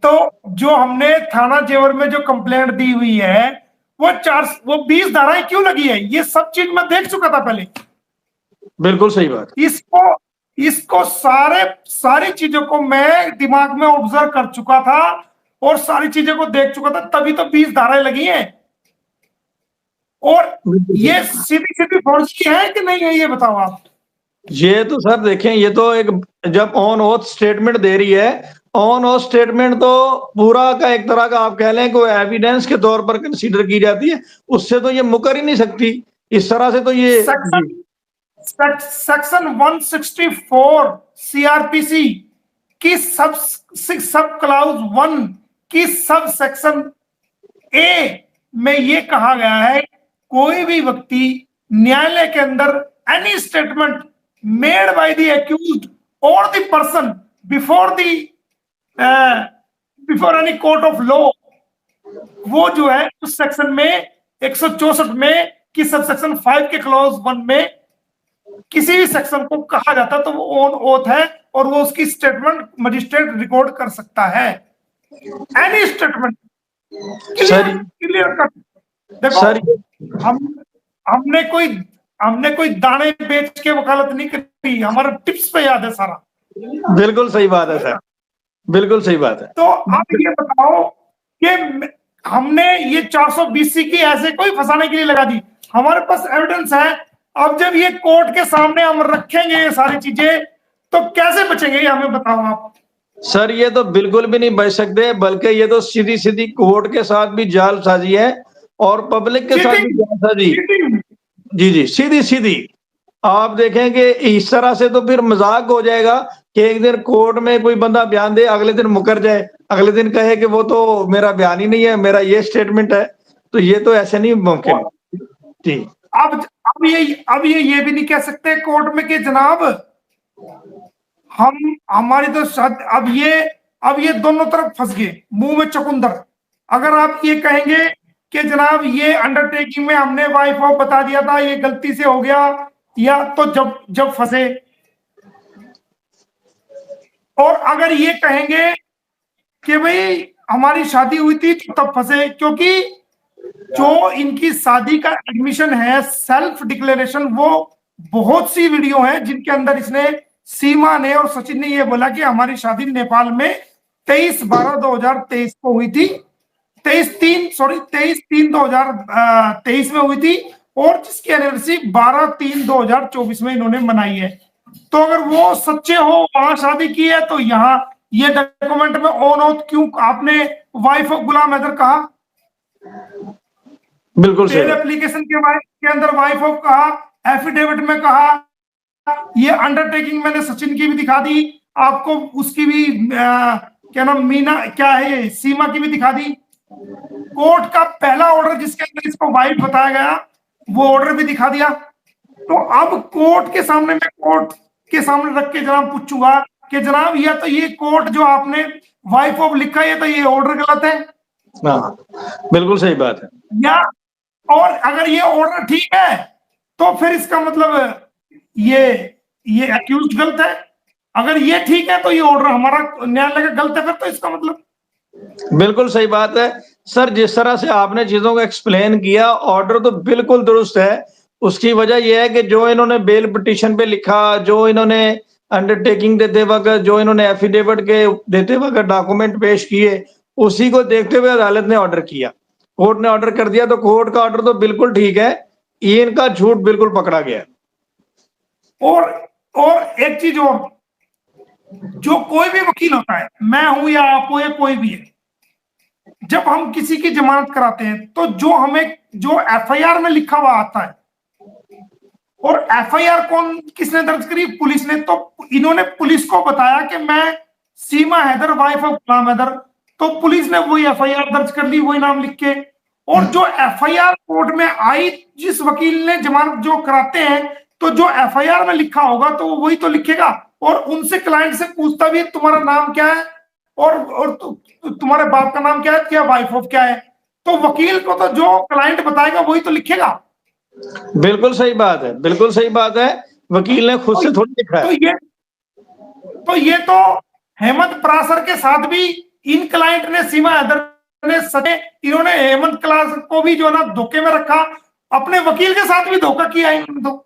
तो जो हमने थाना जेवर में जो कंप्लेंट दी हुई है, वो 20 धाराएं क्यों लगी है, ये सब चीज मैं देख चुका था पहले। बिल्कुल सही बात। इसको इसको सारी चीजों को मैं दिमाग में ऑब्जर्व कर चुका था और सारी चीजों को देख चुका था, तभी तो 20 धाराएं लगी हैं। और ये सीधी सीधी फर्जी है कि नहीं है, ये बताओ आप। ये तो सर देखें, ये तो एक जब ऑन ऑथ स्टेटमेंट दे रही है, ऑन ऑथ स्टेटमेंट तो पूरा का एक तरह का आप कह लें कि एविडेंस के तौर पर कंसीडर की जाती है, उससे तो ये मुकर ही नहीं सकती इस तरह से। तो ये सेक्शन 164 सीआरपीसी की सब क्लाउज 1 की सब सेक्शन ए में ये कहा गया है, कोई भी व्यक्ति न्यायालय के अंदर any statement made by the accused और the person before any court of law, वो जो है उस सेक्शन में 164 में कि सब सेक्शन 5 के क्लॉज 1 में किसी भी सेक्शन को कहा जाता तो वो ऑन ओथ है और वो उसकी स्टेटमेंट मजिस्ट्रेट रिकॉर्ड कर सकता है। एनी स्टेटमेंट क्लियर कर। देखो सर हमने कोई दाने बेच के वकालत नहीं करी, हमारा टिप्स पे याद है सारा। बिल्कुल सही बात है सर, बिल्कुल सही बात है। तो आप ये बताओ कि हमने ये 420C की ऐसे कोई फंसाने के लिए लगा दी, हमारे पास एविडेंस है। अब जब ये कोर्ट के सामने हम रखेंगे ये सारी चीजें, तो कैसे बचेंगे, हमें बताओ आप। सर ये तो बिल्कुल भी नहीं बच सकते, बल्कि ये तो सीधी सीधी कोर्ट के साथ भी जालसाजी है और पब्लिक के साथ भी जालसाजी। जी जी, सीधी सीधी। आप देखेंगे इस तरह से तो फिर मजाक हो जाएगा कि एक दिन कोर्ट में कोई बंदा बयान दे, अगले दिन मुकर जाए, अगले दिन कहे कि वो तो मेरा बयान ही नहीं है, मेरा ये स्टेटमेंट है। तो ये तो ऐसे नहीं मुमकिन। जी। अब ये भी नहीं कह सकते कोर्ट में कि जनाब हमारी तो अब ये दोनों तरफ फंस गए, मुंह में चुकंदर। अगर आप ये कहेंगे कि जनाब ये अंडरटेकिंग में हमने वाइफ ऑफ बता दिया था, ये गलती से हो गया, या तो जब फंसे। और अगर ये कहेंगे कि भाई हमारी शादी हुई थी तो तब फंसे, क्योंकि जो इनकी शादी का एडमिशन है सेल्फ डिक्लेरेशन, वो बहुत सी वीडियो है जिनके अंदर इसने, सीमा ने और सचिन ने ये बोला कि हमारी शादी नेपाल में 23/12/2023 को हुई थी, 23/3/2023 में हुई थी, और जिसकी एनिवर्सरी 12/3/2024 में इन्होंने मनाई है। तो अगर वो सच्चे हो, वहां शादी की है, तो यहाँ ये डॉक्यूमेंट में ऑन ऑथ क्यों आपने वाइफ ऑफ गुलाम हैदर कहा? बिल्कुल सही। एप्लीकेशन के अंदर वाइफ ऑफ कहा, एफिडेविट में कहा, ये अंडरटेकिंग मैंने सचिन की भी दिखा दी आपको, उसकी भी क्या नाम, मीना क्या है, सीमा की भी दिखा दी। कोर्ट का पहला ऑर्डर जिसके अंदर इसको वाइफ बताया गया, वो ऑर्डर भी दिखा दिया। तो अब कोर्ट के सामने रख के जनाब पूछूंगा कि जनाब या तो ये कोर्ट जो आपने वाइफ ऑफ लिखा है तो ये ऑर्डर गलत है। हाँ, बिल्कुल सही बात है। या और अगर ये ऑर्डर ठीक है तो फिर इसका मतलब ये एक्यूज गलत है। अगर ये ठीक है तो ये ऑर्डर हमारा न्यायालय का गलत है, फिर तो इसका मतलब। बिल्कुल सही बात है सर, जिस तरह से आपने चीजों को एक्सप्लेन किया, ऑर्डर तो बिल्कुल दुरुस्त है। उसकी वजह यह है कि जो इन्होंने बेल पिटीशन पे लिखा, जो इन्होंने अंडरटेकिंग देते वक्त, जो इन्होंने एफिडेविट के देते वक्त डॉक्यूमेंट पेश किए, उसी को देखते हुए अदालत ने ऑर्डर किया, कोर्ट ने ऑर्डर कर दिया। तो कोर्ट का ऑर्डर तो बिल्कुल ठीक है, ये इनका झूठ बिल्कुल पकड़ा गया। और एक चीज और, जो कोई भी वकील होता है, मैं हूं या आप हो या कोई भी है, जब हम किसी की जमानत कराते हैं तो जो एफआईआर में लिखा हुआ आता है, और एफआईआर किसने दर्ज करी? पुलिस ने। तो इन्होंने पुलिस को बताया कि मैं सीमा हैदर वाइफ ऑफ गुलाम हैदर, तो पुलिस ने वही एफआईआर दर्ज कर ली, वही नाम लिख के। और जो एफआईआर कोर्ट में आई, जिस वकील ने जमानत जो कराते हैं, तो जो एफआईआर में लिखा होगा तो वही तो लिखेगा, और उनसे क्लाइंट से पूछता भी तुम्हारा नाम क्या है, और तुम्हारे बाप का नाम क्या है, क्या वाइफ ऑफ क्या है। तो वकील को तो जो क्लाइंट बताएगा वही तो लिखेगा। बिल्कुल सही बात है, बिल्कुल सही बात है। वकील ने खुद से थोड़ी लिखा है। तो ये तो हेमंत पराशर के साथ भी इन क्लाइंट ने, सीमा हैदर ने, सचे, इन्होंने हेमंत क्लास को भी जो ना धोखे में रखा, अपने वकील के साथ भी धोखा किया इन्होंने तो।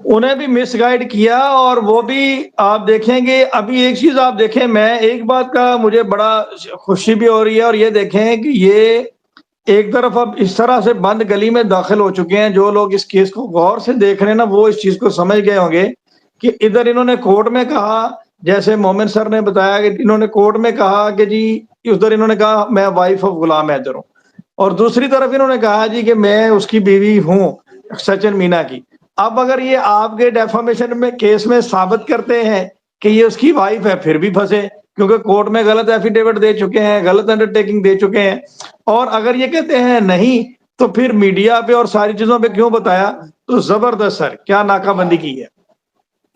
उन्हें भी मिसगाइड किया। और वो भी आप देखेंगे, अभी एक चीज आप देखें, मैं एक बात का मुझे बड़ा खुशी भी हो रही है, और ये देखें कि ये एक तरफ अब इस तरह से बंद गली में दाखिल हो चुके हैं, जो लोग इस केस को गौर से देख रहे हैं ना, वो इस चीज को समझ गए होंगे कि इधर इन्होंने कोर्ट में कहा, जैसे मोमिन सर ने बताया कि इन्होंने कोर्ट में कहा कि जी, उधर इन्होंने कहा मैं वाइफ ऑफ गुलाम हैदर हूँ, और दूसरी तरफ इन्होंने कहा जी कि मैं उसकी बीवी हूँ सचिन मीना की। अब अगर ये आपके डेफामेशन में केस में साबित करते हैं कि ये उसकी वाइफ है, फिर भी फंसे, क्योंकि कोर्ट में गलत एफिडेविट दे चुके हैं, गलत अंडरटेकिंग दे चुके हैं। और अगर ये कहते हैं नहीं, तो फिर मीडिया पे और सारी चीजों पे क्यों बताया? तो जबरदस्त सर, क्या नाकाबंदी की है।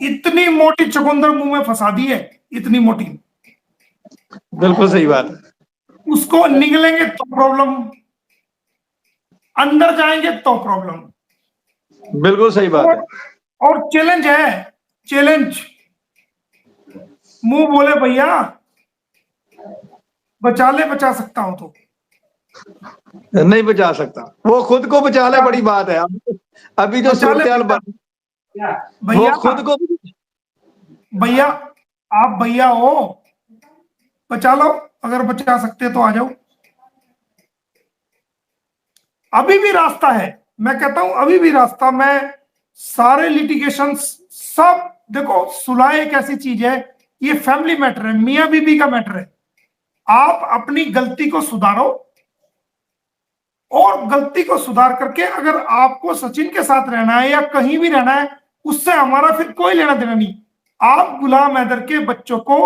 इतनी मोटी चुकंदर मुंह में फंसा दी है, इतनी मोटी। बिल्कुल सही बात है। उसको निकलेंगे तो प्रॉब्लम, अंदर जाएंगे तो प्रॉब्लम। बिल्कुल सही बात है। और चैलेंज है, चैलेंज, मुंह बोले भैया बचा ले, बचा सकता हूं तो नहीं बचा सकता, वो खुद को बचा ले, बड़ी बात है। अभी जो बचा ले सूरत बन, वो भैया, खुद को, भैया आप भैया हो, बचा लो, अगर बचा सकते तो आ जाओ। अभी भी रास्ता है, मैं कहता हूं अभी भी रास्ता। मैं सारे लिटिगेशन सब, देखो सुलह एक ऐसी चीज है, ये फैमिली मैटर है, मियां बीबी का मैटर है। आप अपनी गलती को सुधारो, और गलती को सुधार करके अगर आपको सचिन के साथ रहना है या कहीं भी रहना है, उससे हमारा फिर कोई लेना देना नहीं। आप गुलाम हैदर के बच्चों को,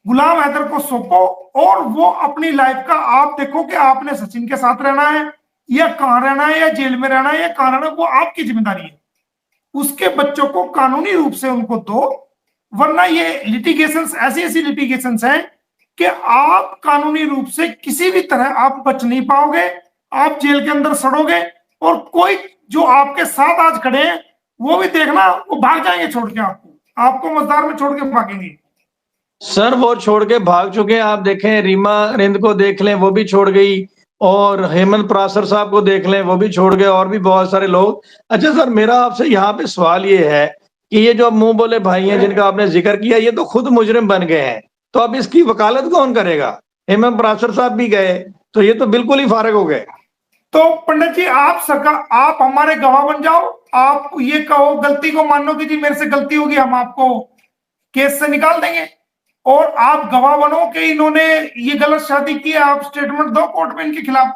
गुलाम हैदर को सौंपो, और वो अपनी लाइफ का आप देखो कि आपने सचिन के साथ रहना है या कहां रहना है, या जेल में रहना है या कहां रहना है, वो आपकी जिम्मेदारी है। उसके बच्चों को कानूनी रूप से उनको दो, वरना ये लिटिगेशंस ऐसी ऐसी लिटिगेशंस हैं कि आप कानूनी रूप से किसी भी तरह आप बच नहीं पाओगे, आप जेल के अंदर सड़ोगे, और कोई जो आपके साथ आज खड़े हैं वो भी देखना, वो भाग जाएंगे छोड़ के, आपको मजदार में छोड़ के भागेंगे। सर वो छोड़ के भाग चुके हैं। आप देखें, रीमा रिंद को देख लें, वो भी छोड़ गई, और हेमंत परासर साहब को देख लें, वो भी छोड़ गए, और भी बहुत सारे लोग। अच्छा सर, मेरा आपसे यहाँ पे सवाल ये है कि ये जो मुंह बोले भाई हैं जिनका आपने जिक्र किया, ये तो खुद मुजरिम बन गए हैं, तो अब इसकी वकालत कौन करेगा? हेमंत परासर साहब भी गए, तो ये तो बिल्कुल ही फारिग हो गए। तो पंडित जी, आप सरकार, आप हमारे गवाह बन जाओ, आप ये कहो, गलती को मानो कि जी मेरे से गलती होगी, हम आपको केस से निकाल देंगे, और आप गवाह बनो कि इन्होंने ये गलत शादी की है, आप स्टेटमेंट दो कोर्ट में इनके खिलाफ,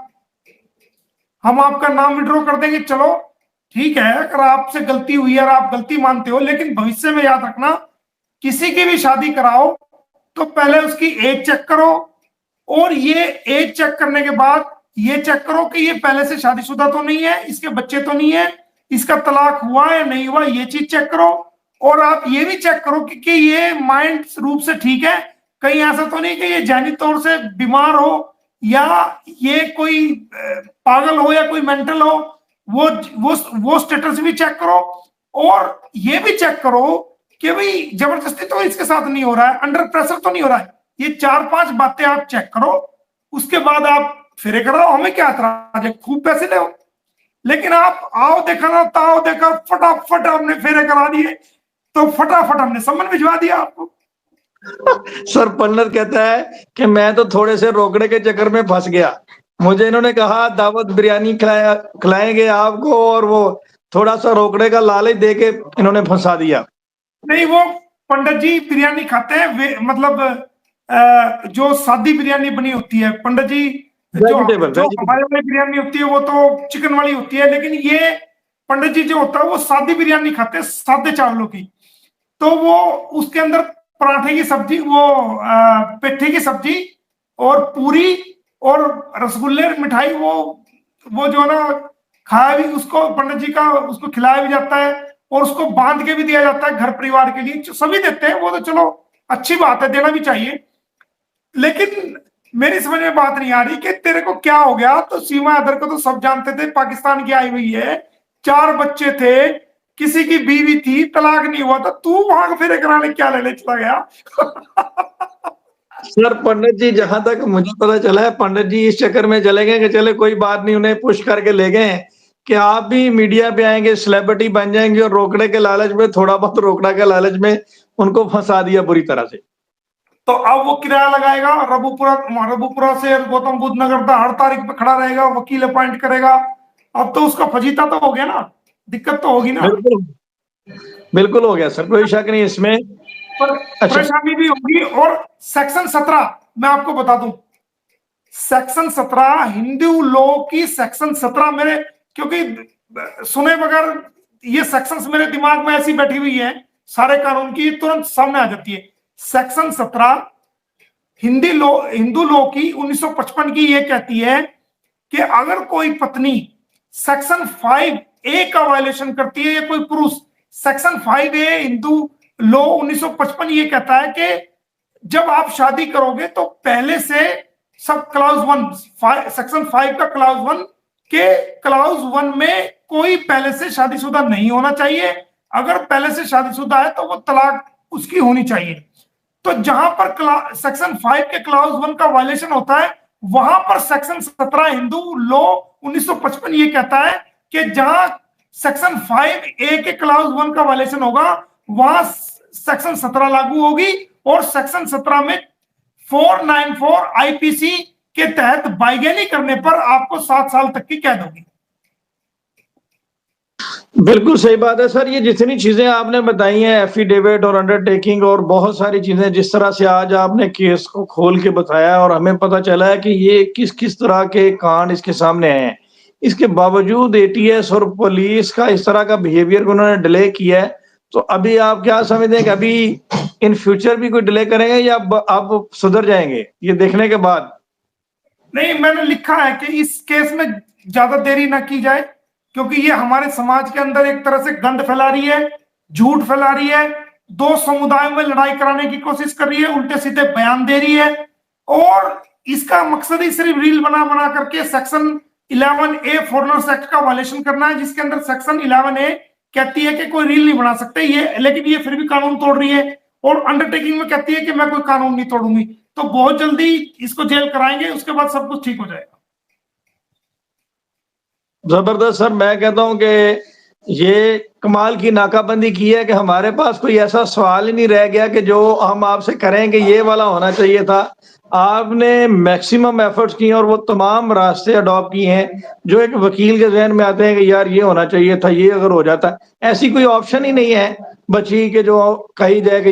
हम आपका नाम विड्रॉ कर देंगे। चलो ठीक है, अगर आपसे गलती हुई है और आप गलती मानते हो, लेकिन भविष्य में याद रखना, किसी की भी शादी कराओ तो पहले उसकी एज चेक करो, और ये एज चेक करने के बाद ये चेक करो कि ये पहले से शादीशुदा तो नहीं है, इसके बच्चे तो नहीं है, इसका तलाक हुआ है या नहीं हुआ, ये चीज चेक करो। और आप ये भी चेक करो कि ये माइंड रूप से ठीक है, कहीं ऐसा तो नहीं कि ये जहनी तौर से बीमार हो, या ये कोई पागल हो, या कोई मेंटल हो। वो स्टेटस भी चेक करो, और ये भी चेक करो कि भाई जबरदस्ती तो इसके साथ नहीं हो रहा है, अंडर प्रेशर तो नहीं हो रहा है। ये 4-5 बातें आप चेक करो, उसके बाद आप फेरे कराओ, हमें क्या एतराज है, खूब पैसे ले। लेकिन आप आओ देखा ना ताओ देखा, फटाफट हमने फेरे करा दिए, तो फटाफट हमने सम्मन भिजवा दिया आपको। सर पन्नत कहता है कि मैं तो थोड़े से रोकड़े के चक्कर में फंस गया, मुझे इन्होंने कहा दावत बिरयानी खिलाएंगे आपको, और वो थोड़ा सा रोकड़े का लालच दे के इन्होंने फंसा दिया। नहीं, वो पंडित जी बिरयानी खाते हैं, मतलब जो सादी बिरयानी बनी होती है पंडित जी, जो हमारे वाली बिरयानी होती है वो तो चिकन वाली होती है, लेकिन ये पंडित जी जो होता है वो सादी बिरयानी खाते हैं, सादे चावलों की। तो वो उसके अंदर पराठे की सब्जी, वो पेठे की सब्जी, और पूरी, और रसगुल्ले, मिठाई, वो जो ना खाया भी, उसको पंडित जी का उसको खिलाया भी जाता है, और उसको बांध के भी दिया जाता है घर परिवार के लिए, सभी देते हैं, वो तो चलो अच्छी बात है, देना भी चाहिए। लेकिन मेरी समझ में बात नहीं आ रही कि तेरे को क्या हो गया। तो सीमा हैदर को तो सब जानते थे, पाकिस्तान की आई हुई है, 4 बच्चे थे, किसी की बीवी थी, तलाक नहीं हुआ था, तू वहां फेरे कराने क्या लेने चला गया? सर पंडित जी, जहां तक मुझे पता चला है, पंडित जी इस चक्कर में चले गए कि चले कोई बात नहीं, उन्हें पुश करके ले गए कि आप भी मीडिया पे आएंगे, सेलिब्रिटी बन जाएंगे, और रोकड़े के लालच में, थोड़ा बहुत रोकड़ा के लालच में उनको फंसा दिया बुरी तरह से। तो अब वो किराया लगाएगा, रबुपुरा से गौतम बुद्ध नगर तक हर तारीख पे खड़ा रहेगा, वकील अपॉइंट करेगा। अब तो उसका फजीता तो हो गया ना, दिक्कत तो होगी ना। बिल्कुल, बिल्कुल हो गया सर, कोई शक नहीं इसमें। पर अच्छा, परेशानी भी होगी। और सेक्शन 17 मैं आपको बता दूं, सेक्शन 17 हिंदू लॉ की सेक्शन 17 मेरे, क्योंकि सुने बगैर ये सेक्शंस मेरे दिमाग में ऐसी बैठी हुई है, सारे कानून की तुरंत सामने आ जाती है। सेक्शन 17 हिंदू लॉ की 1955 की ये कहती है कि अगर कोई पत्नी सेक्शन 5A का वायलेशन करती है या कोई पुरुष, सेक्शन 5A हिंदू लॉ 1955 ये कहता है कि जब आप शादी करोगे तो पहले से सब क्लाउज 1, सेक्शन 5 का क्लाउज 1 के क्लाउज 1 में कोई पहले से शादीशुदा नहीं होना चाहिए। अगर पहले से शादीशुदा है तो वो तलाक उसकी होनी चाहिए। तो जहां पर सेक्शन 5 के क्लाउज 1 का वायलेशन होता है, वहां पर सेक्शन 17 हिंदू लॉ 1955 ये कहता है कि जहां सेक्शन 5A के क्लाउज 1 का वायलेशन होगा, वहां सेक्शन 17 लागू होगी। और सेक्शन 17 में 494 आईपीसी के तहत बाईगैनी करने पर आपको 7 साल तक की कैद होगी। बिल्कुल सही बात है सर। ये जितनी चीजें आपने बताई हैं, एफिडेविट और अंडरटेकिंग और बहुत सारी चीजें, जिस तरह से आज आपने केस को खोल के बताया और हमें पता चला है कि ये किस किस तरह के कांड इसके सामने आए हैं, इसके बावजूद एटीएस और पुलिस का इस तरह का बिहेवियर को उन्होंने डिले किया है, तो अभी आप क्या समझते हैं कि अभी इन फ्यूचर भी कोई डिले करेंगे या आप सुधर जाएंगे ये देखने के बाद? नहीं, मैंने लिखा है कि इस केस में ज्यादा देरी ना की जाए, क्योंकि ये हमारे समाज के अंदर एक तरह से गंद फैला रही है, झूठ फैला रही है, दो समुदायों में लड़ाई कराने की कोशिश कर रही है, उल्टे सीधे बयान दे रही है। और इसका मकसद ही सिर्फ रील बना बना करके सेक्शन 11A फॉरेनर्स एक्ट का वायलेशन करना है, जिसके अंदर सेक्शन 11A कहती है कि कोई रील नहीं बना सकते ये, लेकिन ये फिर भी कानून तोड़ रही है। और अंडरटेकिंग में कहती है कि मैं कोई कानून नहीं तोड़ूंगी। तो बहुत जल्दी इसको जेल कराएंगे, उसके बाद सब कुछ ठीक हो जाएगा। जबरदस्त सर, मैं कहता हूं कि ये कमाल की नाकाबंदी की है कि हमारे पास कोई ऐसा सवाल ही नहीं रह गया कि जो हम आपसे करें कि ये वाला होना चाहिए था। आपने मैक्सिमम एफर्ट्स किए और वो तमाम रास्ते अडॉप्ट किए हैं जो एक वकील के जहन में आते हैं कि यार ये होना चाहिए था, ये अगर हो जाता। ऐसी कोई ऑप्शन ही नहीं है बची कि जो कही जाए कि